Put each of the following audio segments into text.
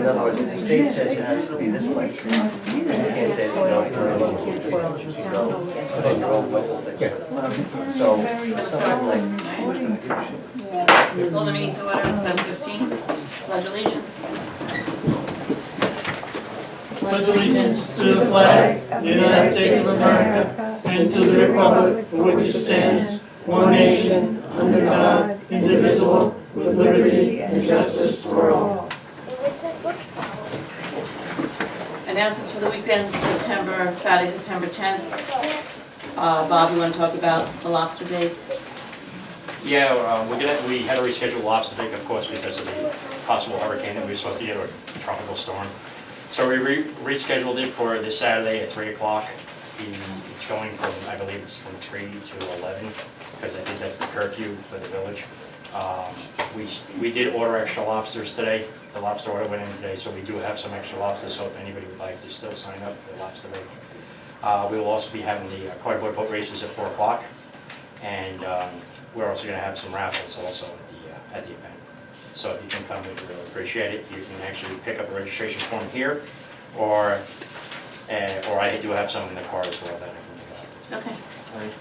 other words, if the state says it has to be this way, and you can't say, no, you can go within your own way. So, something like, Call the meeting to order at 7:15. Pledge allegiance. Pledge allegiance to the flag of the United States of America and to the republic for which it stands, one nation, under God, indivisible, with liberty and justice for all. Announcements for the weekend, Saturday, September 10th. Bob, you want to talk about the lobster bake? Yeah, we had to reschedule lobster bake, of course, because of the possible hurricane that we were supposed to get, or tropical storm. So we rescheduled it for this Saturday at 3 o'clock. It's going from, I believe it's from 3 to 11, because I think that's the curfew for the village. We did order extra lobsters today. The lobster order went in today, so we do have some extra lobsters, so if anybody would like to still sign up for the lobster bake. We will also be having the cardboard boat races at 4 o'clock, and we're also going to have some raffles also at the event. So if you can come, we'd really appreciate it. You can actually pick up a registration form here, or I do have some in the car as well that I can pick up. Okay.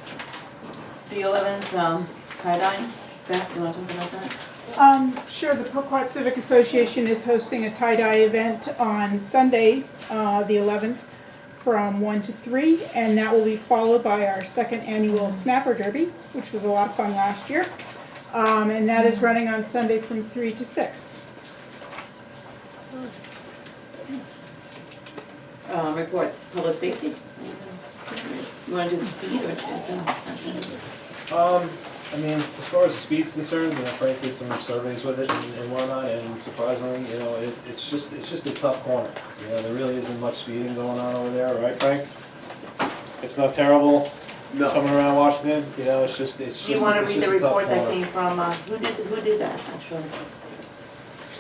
The 11th, tie-dye. Beth, you want to talk about that? Sure. The Poquott Civic Association is hosting a tie-dye event on Sunday, the 11th, from 1 to 3, and that will be followed by our second annual Snapper Derby, which was a lot of fun last year. And that is running on Sunday from 3 to 6. Reports, public safety. You want to do the speed or just? I mean, as far as the speed's concerned, Frank did some surveys with it and whatnot, and surprisingly, it's just a tough corner. There really isn't much speeding going on over there, right, Frank? It's not terrible. No. Coming around Washington, it's just. Do you want to read the report that came from, who did that, actually?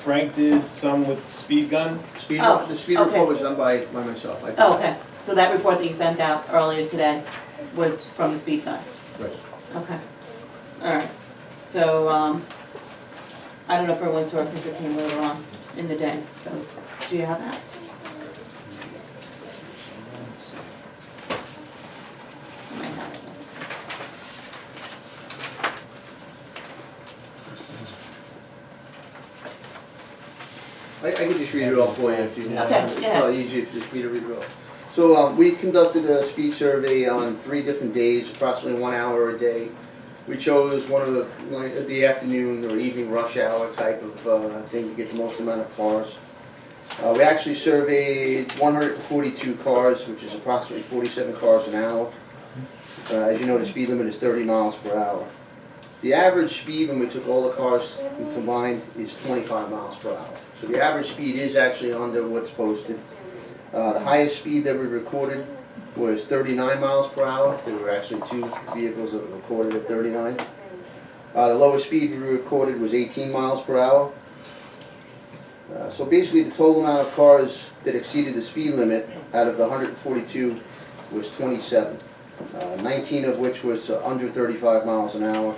Frank did some with the speed gun. the speed report was done by myself. Oh, okay. So that report that you sent out earlier today was from the speed gun? Right. Okay. All right. So, I don't know if everyone saw it because it came later on in the day. So, do you have that? I might have it. Let's see. I can just read it all for you if you want. Okay, It's yeah. probably easier just for me to read it all. So we conducted a speed survey on 3 different days, approximately 1 hour a day. We chose one of the afternoon or evening rush hour type of thing to get the most amount of cars. We actually surveyed 142 cars, which is approximately 47 cars an hour. As you know, the speed limit is 30 miles per hour. The average speed when we took all the cars combined is 25 miles per hour. So the average speed is actually under what's posted. The highest speed that we recorded was 39 miles per hour. There were actually 2 vehicles that were recorded at 39. The lowest speed we recorded was 18 miles per hour. So basically the total amount of cars that exceeded the speed limit out of the 142 was 27. 19 of which was under 35 miles an hour.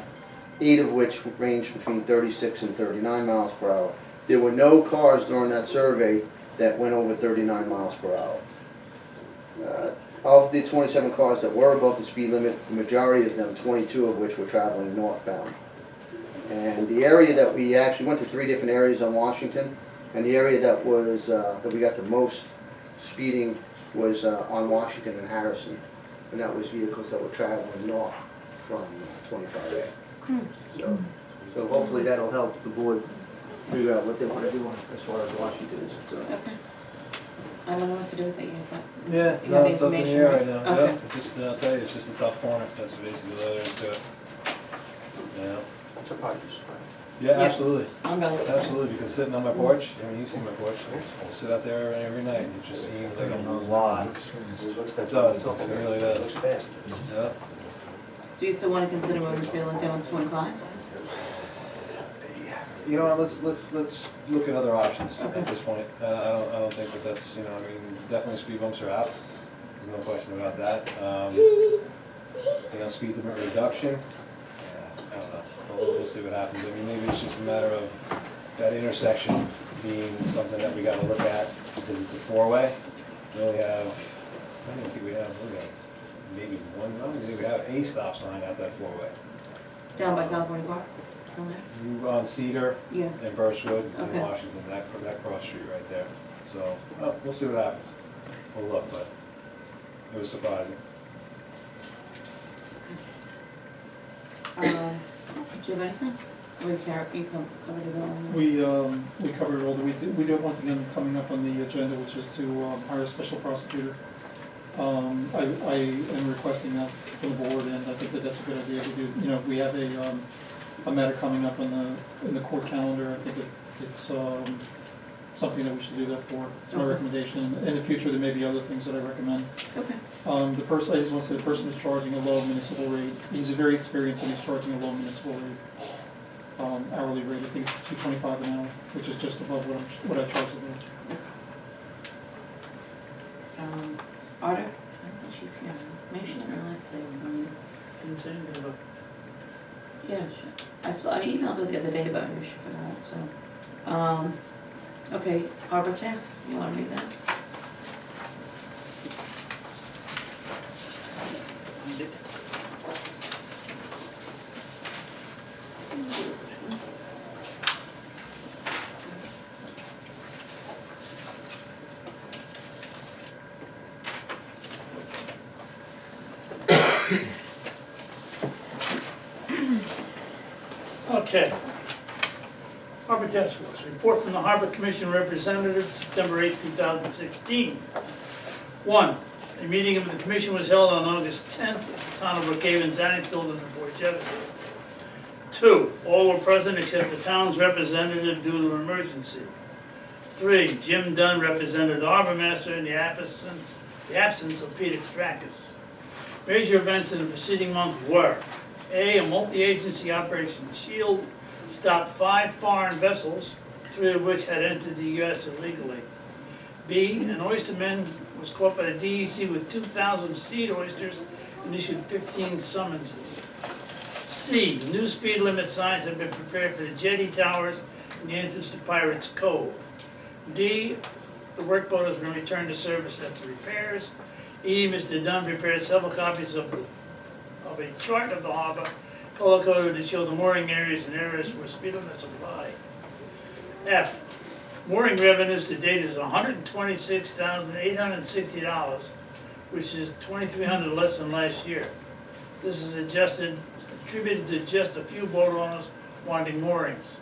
8 of which ranged between 36 and 39 miles per hour. There were no cars during that survey that went over 39 miles per hour. Of the 27 cars that were above the speed limit, the majority of them, 22 of which were traveling northbound. And the area that we actually went to 3 different areas on Washington, and the area that was that we got the most speeding was on Washington and Harrison, and that was vehicles that were traveling north from 25A. So hopefully that'll help the board figure out what they want to do as far as Washington is concerned. Okay. I don't know what to do with it yet, but Yeah, you have the it's up in the information, air right? right now. Okay. Yep, I'll tell you, it's just a tough corner. That's basically what there is to it. It's a parking Yeah, Yeah. absolutely. I'm really surprised. Absolutely, because sitting on my porch, you see my porch, I'll sit out there every night, and it just seems like those a logs. It does, it really does. Looks fast. Yeah. Do you still want to consider moving the speed limit down to 25? You know, let's look at other options Okay. at this point. I don't think that that's, definitely speed bumps are out. There's no question about that. Speed limit reduction. Yeah, I don't know. We'll see what happens. I mean, maybe it's just a matter of that intersection being something that we gotta look at, because it's a four-way. We only have, I don't think we have maybe one, I don't think we have a stop sign at that four-way. Down by California Park? Down there? You on Cedar Yeah. and Birchwood and Okay. Washington, that cross street right there. So, well, we'll see what happens. We'll look, but it was surprising. Do you have anything? Or you covered it all? We covered all, we do have one thing coming up on the agenda, which is to hire a special prosecutor. I am requesting that from the board, and I think that that's a good idea to do. You know, we have a matter coming up in the court calendar. I think it's something that we should do that for. It's my Okay. recommendation. In the future, there may be other things that I recommend. Okay. The person, I just want to say, the person is charging a low municipal rate. He's very experienced, and he's charging a low municipal rate. Hourly rate, I think it's $2.25 an hour, which is just above what I charge them. Arter? I don't think she's here. Maybe she didn't realize today was the meeting. Didn't say anything about. Yeah, I emailed her the other day, but maybe she forgot, so. Okay, Arbor task, you wanna read that? Okay. Harbor Task Force, report from the Harbor Commission representative, September 8, 2016. 1, a meeting of the commission was held on August 10th at the town of Brookhaven's Annex Building in Port Jefferson. 2, all were present except the town's representative due to emergency. 3, Jim Dunn represented the harbor master in the absence of Peter Strakis. Major events in the preceding month were: A multi-agency operation SHIELD stopped 5 foreign vessels, 3 of which had entered the U.S. illegally. B, an oysterman was caught by the DEC with 2,000 seed oysters and issued 15 summonses. C, new speed limit signs have been prepared for the jetty towers and the entrance to Pirates Cove. D, the workboat has been returned to service after repairs. E, Mr. Dunn prepared several copies of a chart of the harbor, color-coded to show the mooring areas and areas where speed limits apply. F, mooring revenues to date is $126,860, which is $2,300 less than last year. This is attributed to just a few boat owners wanting moorings,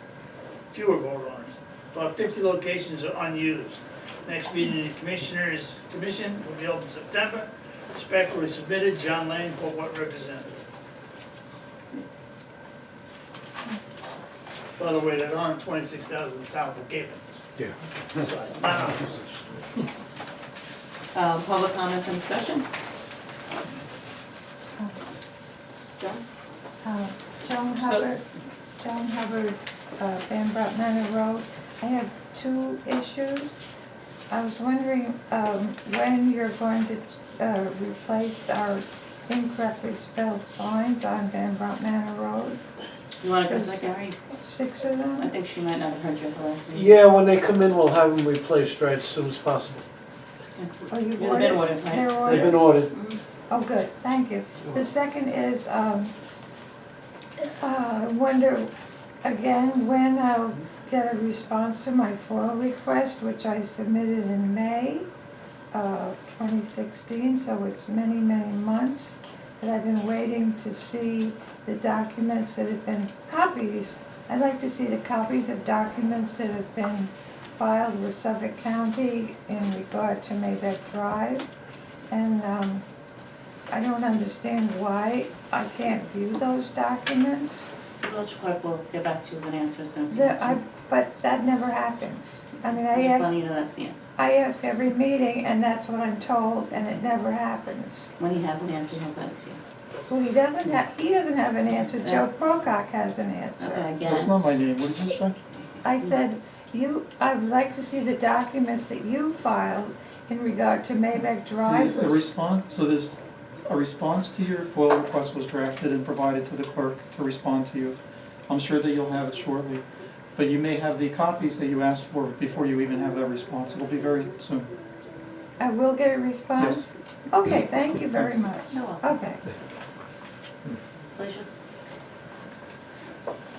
fewer boat owners. About 50 locations are unused. Next meeting of the commission will be held in September. Respectfully submitted, John Lane, Poquott representative. By the way, that $126,000 is town of Brookhaven. Yeah. Public comments and discussion? John? Joan Hubbard, Van Brunt Manor Road. I have 2 issues. I was wondering when you're going to replace our incorrectly spelled signs on Van Brunt Manor Road. You wanna address that, Gary? 6 of I them? think she might not have heard you at the last meeting. Yeah, when they come in, we'll have them replaced right as soon as possible. Oh, you've They've been ordered? ordered, right? They're They've been ordered? ordered. Oh, good, thank you. The second is, I wonder, again, when I'll get a response to my FOIL request, which I submitted in May of 2016, so it's many, many months. But I've been waiting to see the documents that have been copies. I'd like to see the copies of documents that have been filed with Suffolk County in regard to Maybeck Drive. And I don't understand why I can't view those documents. The village clerk will get back to you with an answer as soon as he gets one. But that never happens. I mean, I'm just letting you know that's the answer. I ask every meeting, and that's what I'm told, and it never happens. When he has an answer, he'll send it to you. Well, he doesn't have an answer. Joe That's- Pocock has an answer. Okay, again. That's not my name, what did you say? I said, I'd like to see the documents that you filed in regard to Maybeck Drive. So there's a response to your FOIL request was drafted and provided to the clerk to respond to you. I'm sure that you'll have it shortly. but you may have the copies that you asked for before you even have that response. It'll be very soon. I will get a response? Yes. Okay, thank you very much. You're welcome. Okay. Felicia?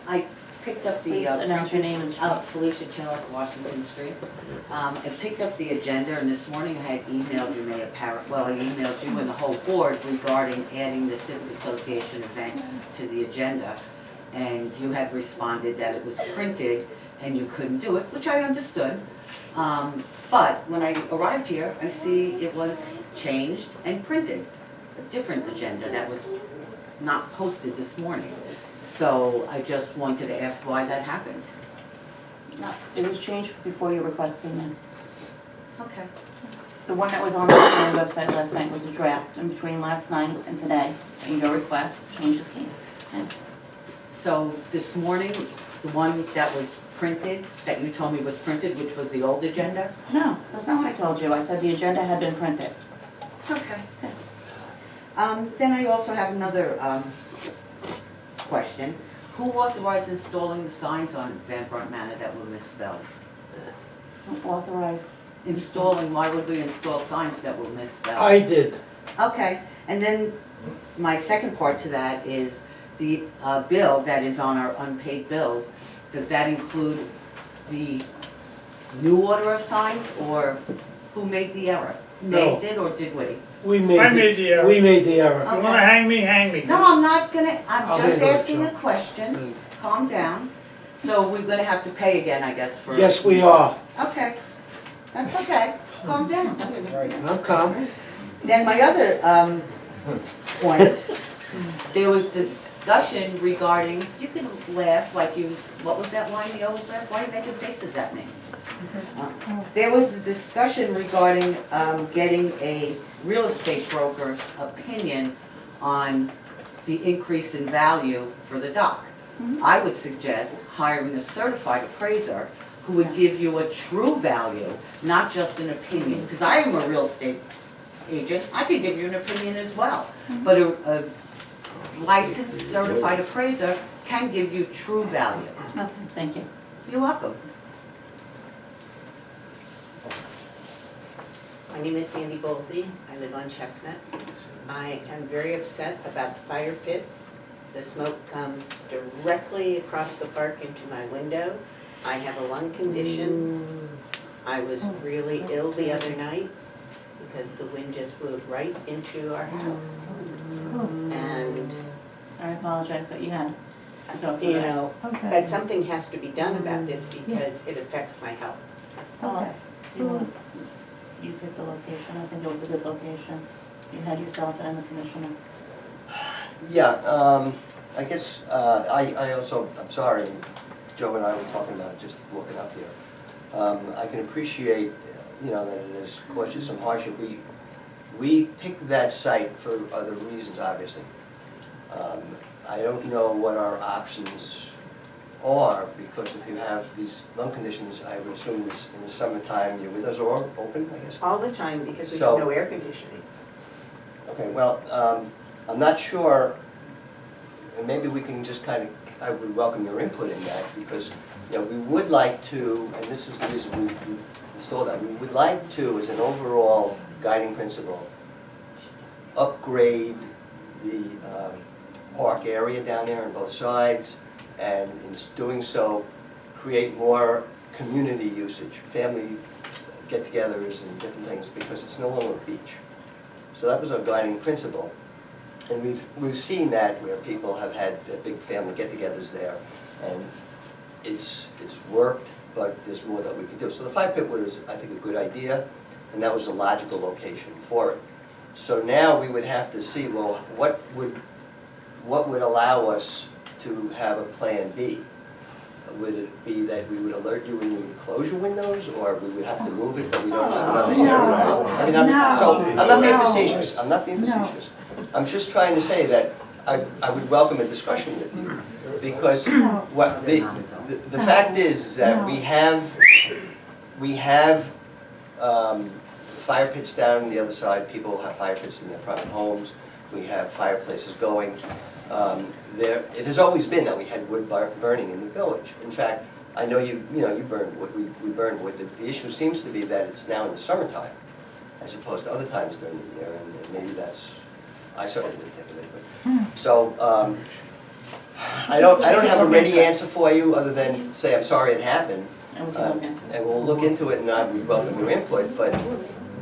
I picked up the. Please announce your name and street. Felicia Chillick, Washington Street. I picked up the agenda, and this morning I had emailed you, I emailed you and the whole board regarding adding the Civic Association event to the agenda. And you had responded that it was printed and you couldn't do it, which I understood. But when I arrived here, I see it was changed and printed, a different agenda that was not posted this morning. So I just wanted to ask why that happened. No, it was changed before your request came in. Okay. The one that was on the website last night was a draft, and between last night and today, and your request, changes came in. So this morning, the one that was printed, that you told me was printed, which was the old agenda? No, that's not what I told you. I said the agenda had been printed. Okay. Then I also have another question. Who authorized installing the signs on Van Brunt Manor that were misspelled? Authorized. Installing, why would we install signs that were misspelled? I did. Okay, and then my second part to that is the bill that is on our unpaid bills. Does that include the new order of signs, or who made the error? No. They did, or did we? We made. I made the error. We made the error. You wanna hang me, hang me. No, I'm not gonna, I'm I'll just handle it, asking a Joe. question. Calm down. So we're gonna have to pay again, I guess, for... Yes, we are. Okay, that's okay. Calm down. I'm calm. Then my other point, there was discussion regarding, you can laugh like you, what was that line you always laugh? Why are you making faces at me? There was a discussion regarding getting a real estate broker's opinion on the increase in value for the dock. I would suggest hiring a certified appraiser who would give you a true value, not just an opinion. Because I am a real estate agent, I could give you an opinion as well. But a licensed certified appraiser can give you true value. Okay, thank you. You're welcome. My name is Sandy Bolsey. I live on Chestnut. I am very upset about the fire pit. The smoke comes directly across the park into my window. I have a lung condition. I was really ill the other night because the wind just blew right into our house. And, I apologize that you had to go through you that. know, Okay. but something has to be done about this because it affects my health. Okay. Do you want, you picked the location, I think it was a good location. You had yourself and the commissioner. Yeah, I guess, I also, I'm sorry, Joe and I were talking about it just walking up here. I can appreciate, you know, that it has caused you some hardship. We picked that site for other reasons, obviously. I don't know what our options are, because if you have these lung conditions, I would assume this, in the summertime, your windows are open, I guess? All the time because we So- have no air conditioning. Okay, well, I'm not sure, and maybe we can just kind of, I would welcome your input in that, because, you know, we would like to, and this is the reason we installed that, we would like to, as an overall guiding principle, upgrade the park area down there on both sides, and in doing so, create more community usage, family get-togethers and different things, because it's no longer a beach. So that was our guiding principle. And we've seen that where people have had big family get-togethers there, and it's worked, but there's more that we could do. So the fire pit was, I think, a good idea, and that was a logical location for it. So now we would have to see, well, what would allow us to have a plan B? Would it be that we would alert you when you would close your windows, or we would have to move it, but we don't have another area? I mean, I'm not being facetious, I'm not being facetious. I'm just trying to say that I would welcome a discussion with you, because what the fact is that we have fire pits down on the other side. People have fire pits in their private homes. We have fireplaces going. It has always been that we had wood burning in the village. In fact, I know you burn wood, we burn wood. The issue seems to be that it's now in the summertime as opposed to other times during the year, and maybe that's, I certainly didn't think of it, but, so, I don't have a ready answer for you other than say, I'm sorry it happened. And we can look into it. And we'll look into it, and I would welcome your input, but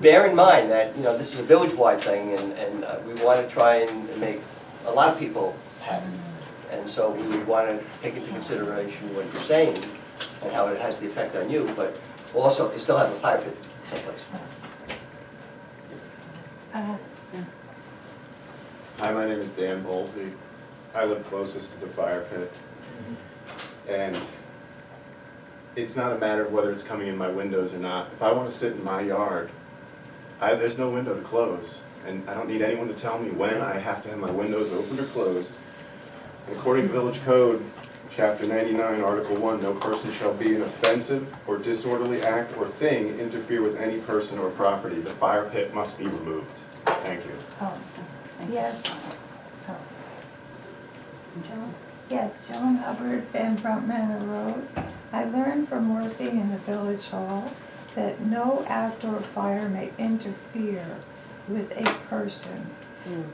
bear in mind that, this is a village-wide thing, and we want to try and make a lot of people happy. And so we want to take into consideration what you're saying and how it has the effect on you, but also to still have a fire pit someplace. Hi, my name is Dan Bolsey. I live closest to the fire pit. And it's not a matter of whether it's coming in my windows or not. If I want to sit in my yard, there's no window to close. And I don't need anyone to tell me when I have to have my windows open or closed. And according to Village Code, Chapter 99, Article 1, no person shall be an offensive or disorderly act or thing interfere with any person or property. The fire pit must be removed. Thank you. Yes. John? Yes, Joan Hubbard, Van Brunt Manor Road. I learned from working in the village hall that no outdoor fire may interfere with a person.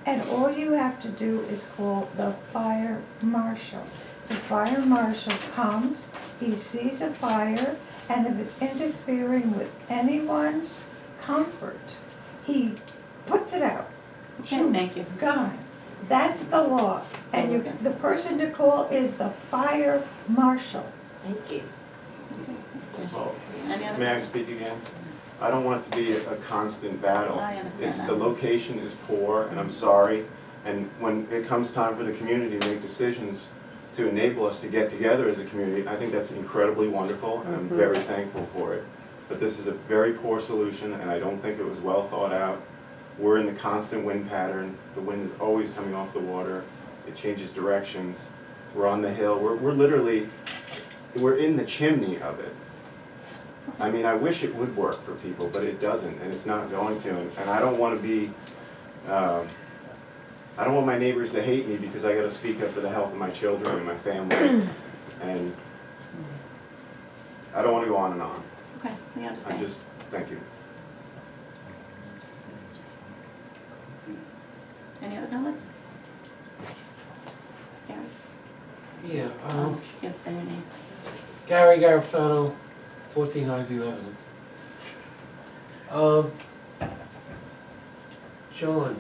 And all you have to do is call the fire marshal. The fire marshal comes, he sees a fire, and if it's interfering with anyone's comfort, he puts it out. Okay, thank you. Gone. That's the law. And you, the person to call is the fire marshal. Thank you. Well, Any other may I questions? speak again? I don't want it to be a constant battle. I understand It's that. the location is poor, and I'm sorry. And when it comes time for the community to make decisions to enable us to get together as a community, I think that's incredibly wonderful, and I'm very thankful for it. But this is a very poor solution, and I don't think it was well thought out. We're in the constant wind pattern. The wind is always coming off the water. It changes directions. We're on the hill. We're literally, we're in the chimney of it. I mean, I wish it would work for people, but it doesn't, and it's not going to. And I don't want to be, I don't want my neighbors to hate me because I got to speak up for the health of my children and my family. And I don't want to go on and on. Okay, we I understand. just, thank you. Any other comments? Gary? Yeah, You can say your name. Gary Garofano, 14 Highview Avenue. John,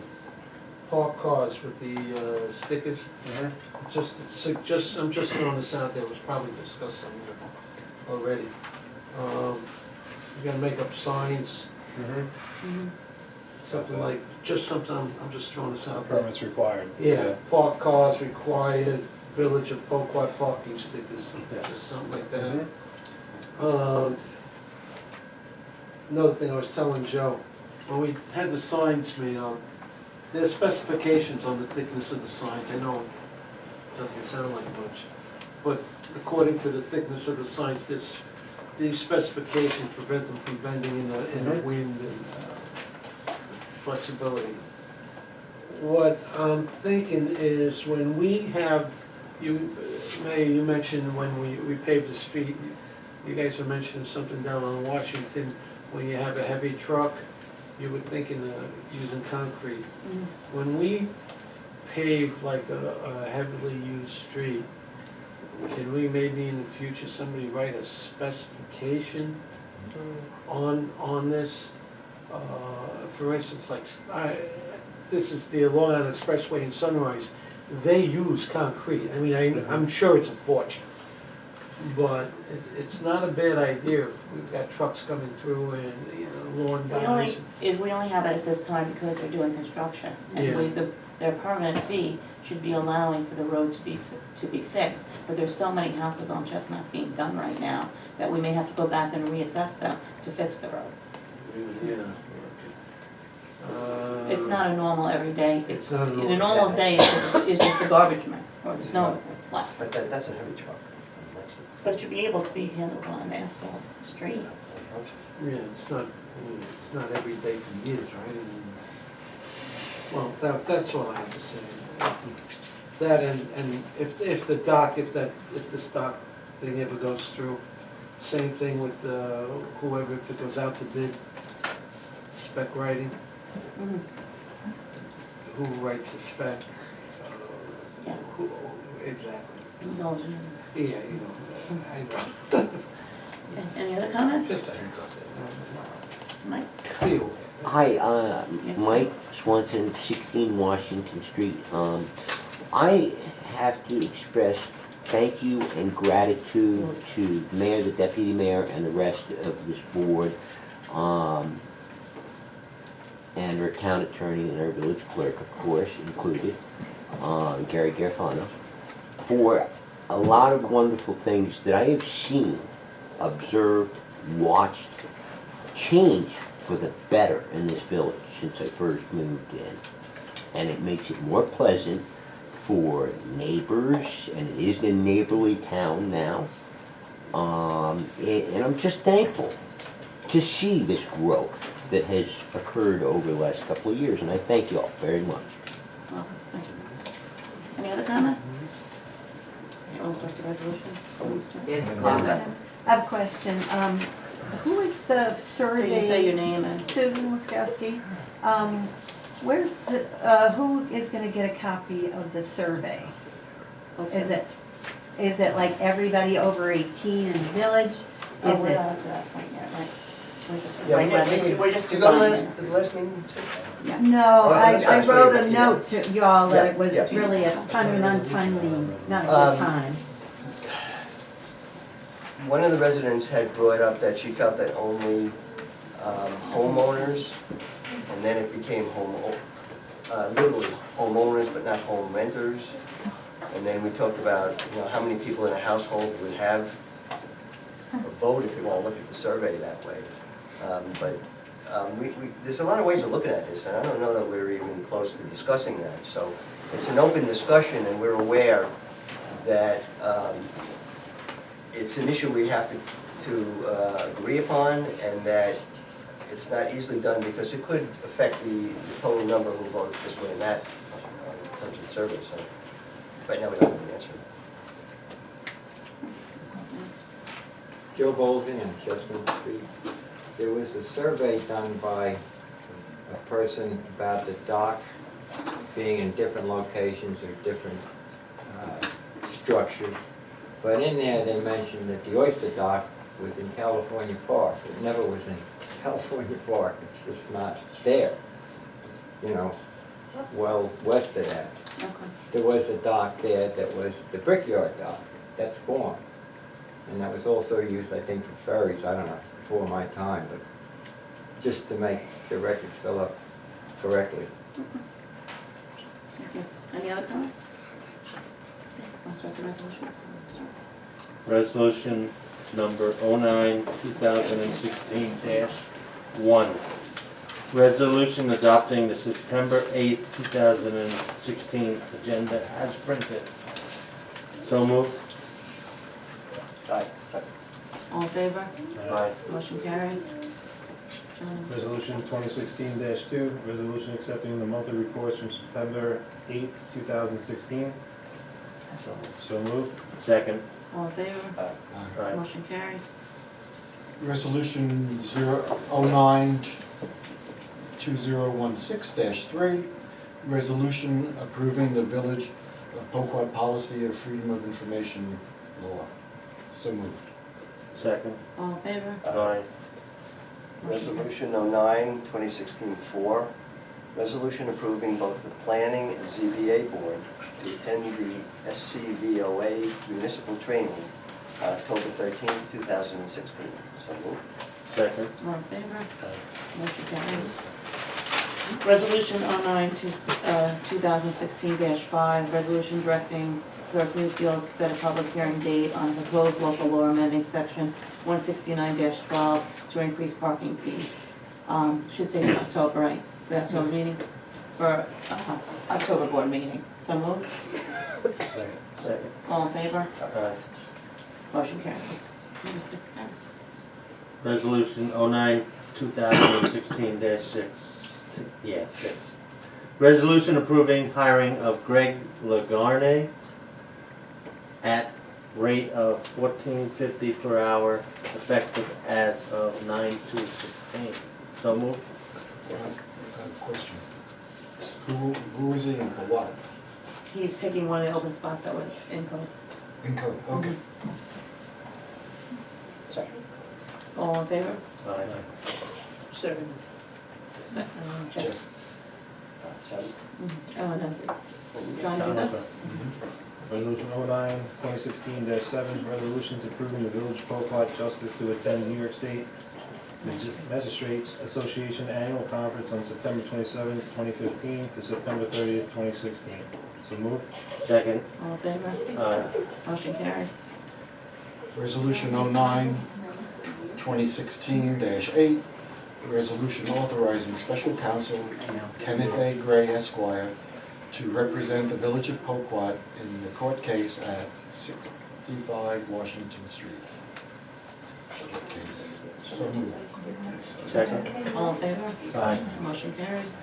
parked cars with the stickers. I'm just throwing this out there, it was probably discussed on here already. You're gonna make up signs, something like, I'm just throwing this out there. Permits required. Yeah, parked cars required, Village of Poquott parking stickers, Yeah. just something like that. Another thing I was telling Joe, when we had the signs made up, there's specifications on the thickness of the signs. I know it doesn't sound like much, but according to the thickness of the signs, these specifications prevent them from bending in the wind and flexibility. What I'm thinking is when we have, you mentioned when we paved the street, you guys were mentioning something down on Washington, when you have a heavy truck, you were thinking of using concrete. When we pave like a heavily used street, can we maybe in the future, somebody write a specification on this? For instance, like, this is the Long Island Expressway in Sunrise, they use concrete. I mean, I'm sure it's a fortune, but it's not a bad idea if we've got trucks coming through and, lawn guys. We only have it at this time because they're doing construction. And their permanent fee should be allowing for the road to be fixed. But there's so many houses on Chestnut being done right now that we may have to go back and reassess them to fix the road. Yeah. It's not a normal everyday, It's not a normal- the normal day is just the garbage man or the snow plow. But that's a heavy truck. But it should be able to be handled on an asphalt street. Yeah, it's not every day for years, right? Well, that's all I have to say. That and if the stock thing ever goes through. Same thing with whoever, if it goes out to bid, spec writing, Mhm. who writes the spec? Yeah. Who, exactly. Indulgent. Yeah, you know, I know. Okay, any other comments? Mike? You. Hi, Yes. Mike Swanson, 16 Washington Street. I have to express thank you and gratitude to the mayor, the deputy mayor, and the rest of this board, and our town attorney and our village clerk, of course, included, Gary Garfano, for a lot of wonderful things that I have seen, observed, watched, change for the better in this village since I first moved in. And it makes it more pleasant for neighbors, and it is a neighborly town now. And I'm just thankful to see this growth that has occurred over the last couple of years, and I thank you all very much. Welcome, thank you. Any other comments? Okay, we'll start the resolutions. Yes, Comment? comment. I have a question. Who is the survey? Can you say your name and? Susan Laskowski. Where's the, who is gonna get a copy of the survey? What's Is it? is it like everybody over 18 in the village? Oh, Is we're it? not up to that point yet, right? We're just, Yeah, right now, maybe- we're just did you go to designing the last meeting too? it. No, Oh, that's right, I I saw wrote your a email. note to y'all that Yeah, it was yeah. really a kind of an untimely, not a good Um, time. One of the residents had brought up that she felt that only homeowners, and then it became literally homeowners, but not home renters. And then we talked about, how many people in a household would have a vote if you want to look at the survey that way. There's a lot of ways of looking at this, and I don't know that we're even close to discussing that. So it's an open discussion, and we're aware that it's an issue we have to agree upon, and that it's not easily done because it could affect the total number who voted this way and that in terms of the survey. So right now we don't have an answer. Joe Bolsey on Chestnut Street. There was a survey done by a person about the dock being in different locations or different structures. But in there, they mentioned that the oyster dock was in California Park. It never was in California Park. It's just not there. It's, well west of that. Okay. There was a dock there that was the Brickyard dock. That's gone. And that was also used, I think, for ferries. I don't know, it's before my time, but just to make the record fill up correctly. Thank you. Any other comments? Okay, I'll start the resolutions. Resolution number 09-2016-1. Resolution adopting the September 8, 2016 agenda as printed. So moved. Aye. All in favor? Aye. Motion carries. John? Resolution 2016-2, resolution accepting the monthly reports from September 8, 2016. So moved. Second. All in favor? Aye. Motion carries. Resolution 09-2016-3, resolution approving the Village of Poquott policy of freedom of information law. So moved. Second. All in favor? Aye. Resolution 09-2016-4, resolution approving both the Planning and ZBA Board to attend the SCVOA municipal training on October 13, 2016. So moved. Second. All in favor? Motion carries. Resolution 09-2016-5, resolution directing Clerk Newfield to set a public hearing date on proposed local law amending section 169-12 to increase parking fees. Should say in October, right? The October meeting? For October board meeting. So moved. Second. All in favor? Aye. Motion carries. Number 6, Karen. Resolution 09-2016-6. Yeah, 6. Resolution approving hiring of Greg Lagarne at rate of $14.50 per hour, effective as of 9/2/16. So moved. I have a question. Who is he and for what? He's taking one of the open spots that was in code. In code, okay. Second. All in favor? Aye. Second. Second, check. Jeff. Second. Oh, no, it's, John, you do that? Resolution 09/2016-7, resolutions approving the Village of Poquott Justice to attend New York State Magistrates Association Annual Conference on September 27, 2015 to September 30th, 2016. So moved. Second. All in favor? Aye. Motion carries. Resolution 09/2016-8, resolution authorizing special counsel Kenneth A. Gray Esquire to represent the Village of Poquott in the court case at 65 Washington Street. Court case. So moved. Second. All in favor? Aye. Motion carries.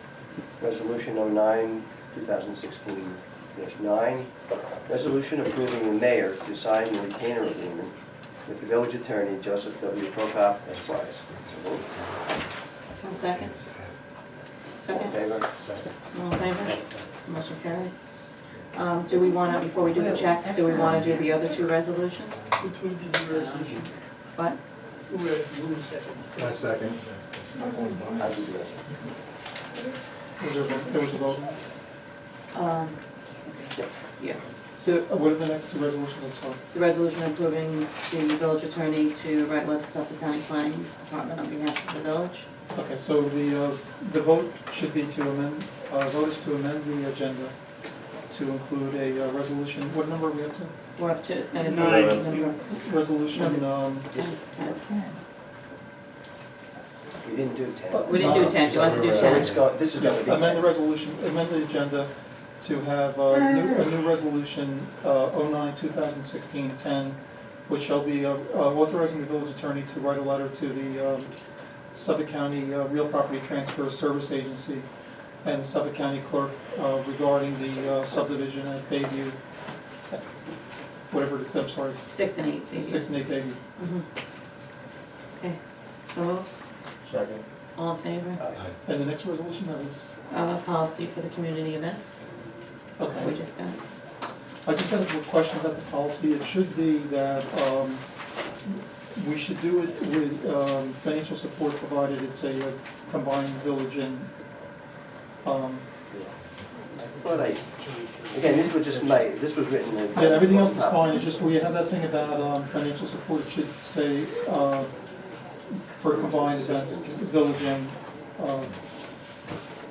Resolution 09/2016-9, resolution approving the mayor to sign the retainer agreement with the village attorney Joseph W. Poquott Esquire. So moved. One second. All in Second. favor? All in favor? Motion carries. Do we want to, before we do the checks, do we want to do the other two resolutions? Which one did the resolution? What? Who second? Second. I'll do that. There was a vote. Yeah. What are the next two resolutions, I'm sorry? The resolution approving the village attorney to write letters to Suffolk County Planning Department on behalf of the village. Okay, so the vote should be to amend, vote is to amend the agenda to include a resolution, what number are we up to? We're up to, it's going to be Nine. number Resolution, 10. We didn't do 10. We didn't do 10, you want to do So 10? it's this is going to be amend the 10. resolution, amend the agenda to have a new resolution, 09/2016-10, which shall be authorizing the village attorney to write a letter to the Suffolk County Real Property Transfer Service Agency and Suffolk County Clerk regarding the subdivision at Bayview, whatever, I'm sorry, 6 and 8, maybe. 6 and 8 Bayview. Okay, so moved. Second. All in favor? And the next resolution, that was, Policy for the community events, we okay. just got. I just have a question about the policy. It should be that we should do it with financial support provided it's a combined village and, I thought again, these were just this was written in. yeah, everything else is fine. It's just we have that thing about financial support. It should say for combined events, village and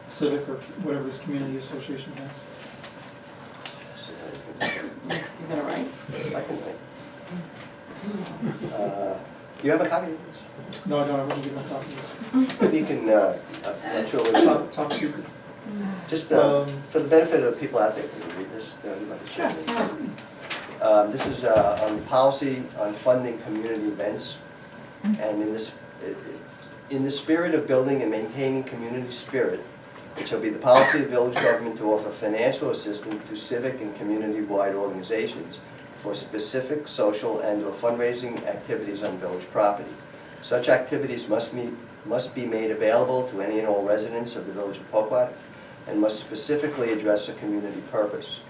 civic or whatever this community association has. You got it right? I can think. You have a copy of this? No, I don't. I wasn't given a copy of this. Maybe you can, I'm sure Top secrets. just for the benefit of people out there, can you read this? Sure. This is on policy on funding community events. And in the spirit of building and maintaining community spirit, it shall be the policy of village government to offer financial assistance to civic and community-wide organizations for specific social and/or fundraising activities on village property. Such activities must be made available to any and all residents of the village of Poquott and must specifically address a community purpose.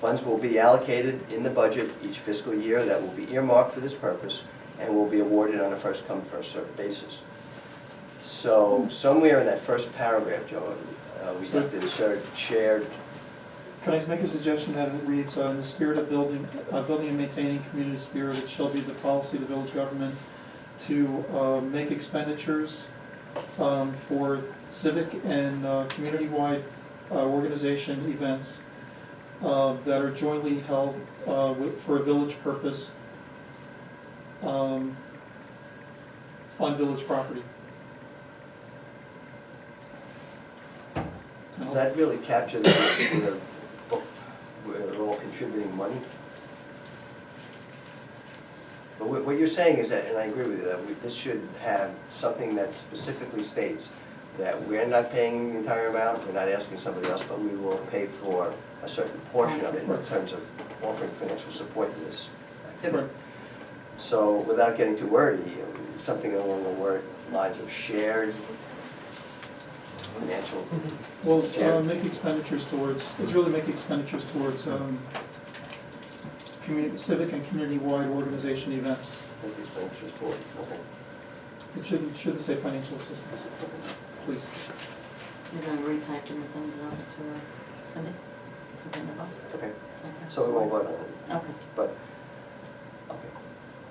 Funds will be allocated in the budget each fiscal year that will be earmarked for this purpose and will be awarded on a first-come, first-served basis. So somewhere in that first paragraph, Joe, we have to insert shared. Can I make a suggestion that it reads, in the spirit of building and maintaining community spirit, it shall be the policy of the village government to make expenditures for civic and community-wide organization events that are jointly held for a village purpose on village property. Does that really capture the book where they're all contributing money? But what you're saying is that, and I agree with you, that this should have something that specifically states that we're not paying the entire amount, we're not asking somebody else, but we will pay for a certain portion of it in terms of offering financial support to this activity. So without getting too wordy, something along the lines of shared financial. Well, make expenditures towards, it's really make expenditures towards civic and community-wide organization events. Make expenditures toward, okay. It shouldn't say financial assistance, please. You're gonna retype and send it over to Cindy? To Vanderbilt? Okay, Okay. so we won't vote on it, Okay. but, okay.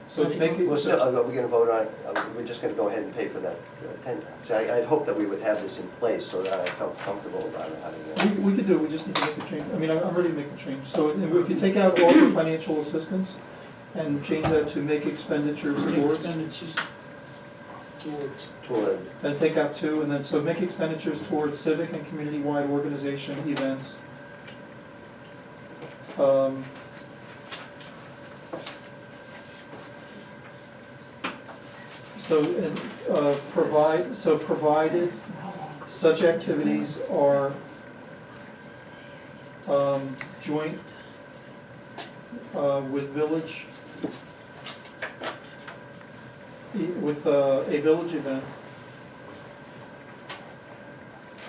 So make it. We're still, are we gonna vote on it? We're just gonna go ahead and pay for that attendance. So I'd hoped that we would have this in place so that I felt comfortable about it having it. We could do it, we just need to make a change. I mean, I'm ready to make a change. So if you take out all the financial assistance and change that to make expenditures towards, Toward, then take out 2, and then, so make expenditures towards civic and community-wide organization events. Provided such activities are joint with village, with a village event,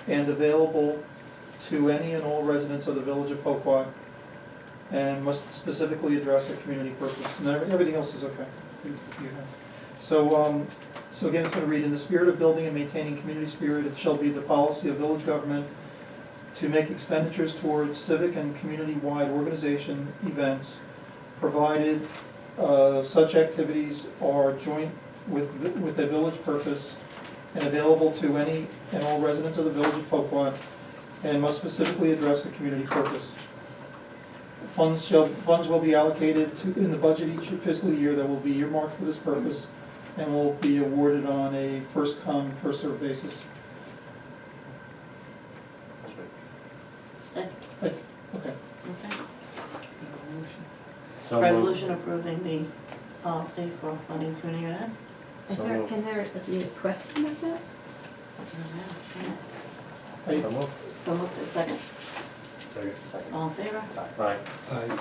and available to any and all residents of the village of Poquott, and must specifically address a community purpose, and everything else is okay. So again, it's going to read, in the spirit of building and maintaining community spirit, it shall be the policy of village government to make expenditures towards civic and community-wide organization events, provided such activities are joint with a village purpose and available to any and all residents of the village of Poquott, and must specifically address the community purpose. Funds will be allocated in the budget each fiscal year that will be earmarked for this purpose, and will be awarded on a first come, first served basis. Okay. Okay. So Resolution approving the policy for funding community events. Can there be a question of that? So moved to second. Second. All in favor? Aye. I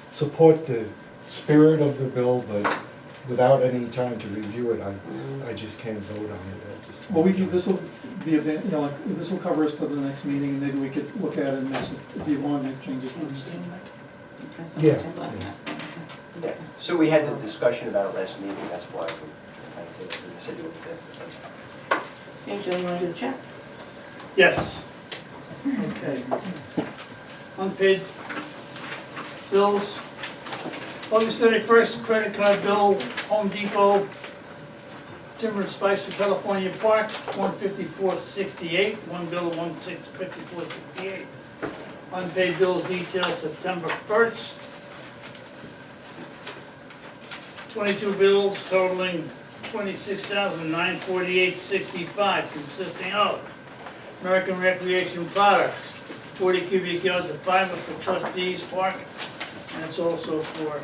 support the spirit of the bill, but without any time to review it, I just can't vote on it at this time. Well, this will be, this will cover us till the next meeting, and maybe we could look at it and make some, if you want to make changes. Okay, so Yeah. we'll table it next one, okay. yeah. So we had the discussion about it last meeting, that's why we said you were there. Okay, Joe, you wanna do the checks? Yes. Okay. Unpaid bills. August 31st, credit card bill, Home Depot, Timber and Spice for California Park, $154.68, one bill of $154.68. Unpaid bills detail September 1st. 22 bills totaling $26,948.65, consisting of American Recreation Products, 40 cubic yards of fiber for Trustees Park, and it's also for